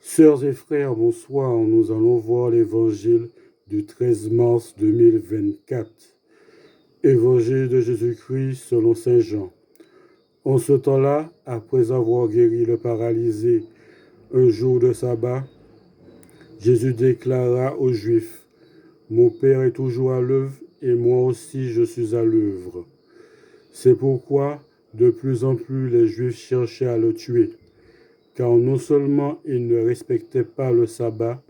Sœurs et frères, bonsoir. Nous allons voir l'évangile du 13 mars 2024. Évangile de Jésus-Christ selon saint Jean. En ce temps-là, après avoir guéri le paralysé un jour de sabbat, Jésus déclara aux Juifs, « Mon Père est toujours à l'œuvre et moi aussi je suis à l'œuvre. » C'est pourquoi de plus en plus les Juifs cherchaient à le tuer, car non seulement il ne respectait pas le sabbat,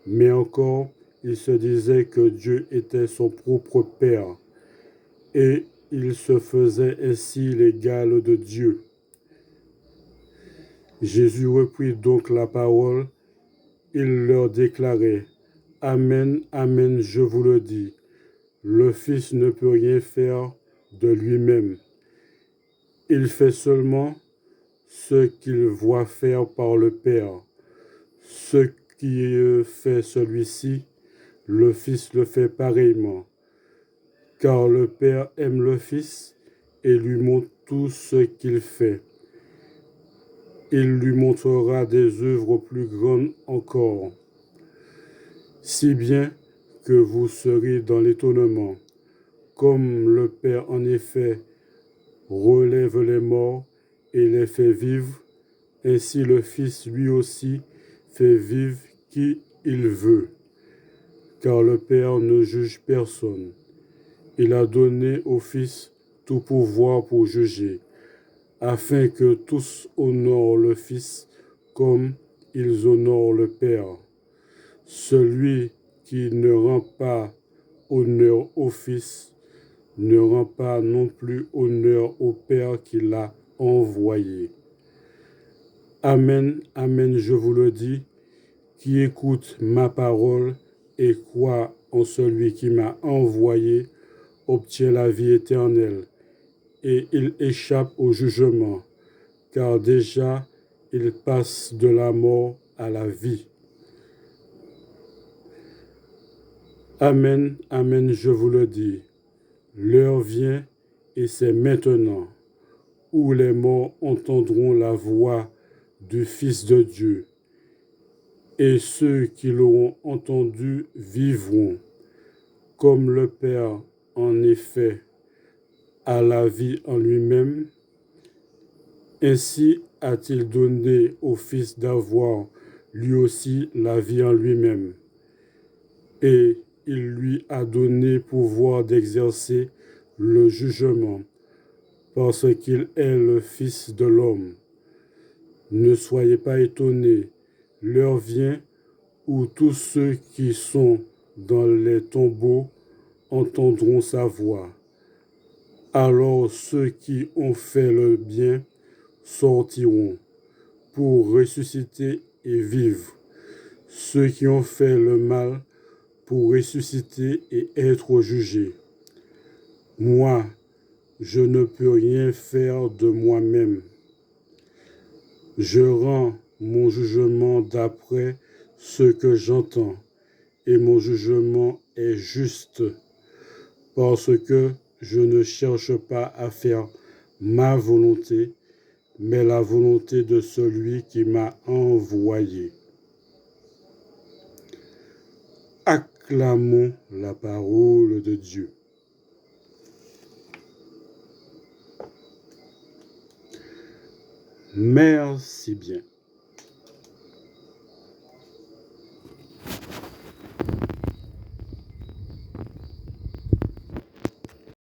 mais encore il se disait que Dieu était son propre Père, et il se faisait ainsi l'égal de Dieu. Jésus reprit donc la parole, il leur déclarait, « Amen, amen, je vous le dis, le Fils ne peut rien faire de lui-même. Il fait seulement ce qu'il voit faire par le Père. Ce qui fait celui-ci, le Fils le fait pareillement, car le Père aime le Fils et lui montre tout ce qu'il fait. Il lui montrera des œuvres plus grandes encore, si bien que vous serez dans l'étonnement. Comme le Père en effet relève les morts et les fait vivre, ainsi le Fils lui aussi fait vivre qui il veut. Car le Père ne juge personne. Il a donné au Fils tout pouvoir pour juger, afin que tous honorent le Fils comme ils honorent le Père. Celui qui ne rend pas honneur au Fils ne rend pas non plus honneur au Père qui l'a envoyé. Amen, amen, je vous le dis, qui écoute ma parole et croit en celui qui m'a envoyé, obtient la vie éternelle, et il échappe au jugement, car déjà il passe de la mort à la vie. Amen, amen, je vous le dis, l'heure vient, et c'est maintenant, où les morts entendront la voix du Fils de Dieu, et ceux qui l'auront entendu vivront, comme le Père, en effet, a la vie en lui-même, ainsi a-t-il donné au Fils d'avoir lui aussi la vie en lui-même. Et il lui a donné pouvoir d'exercer le jugement, parce qu'il est le Fils de l'homme. Ne soyez pas étonnés, l'heure vient où tous ceux qui sont dans les tombeaux entendront sa voix. Alors ceux qui ont fait le bien sortiront pour ressusciter et vivre. Ceux qui ont fait le mal pour ressusciter et être jugés. Moi, je ne peux rien faire de moi-même. Je rends mon jugement d'après ce que j'entends, et mon jugement est juste, parce que je ne cherche pas à faire ma volonté, mais la volonté de celui qui m'a envoyé. Acclamons la parole de Dieu. Merci bien.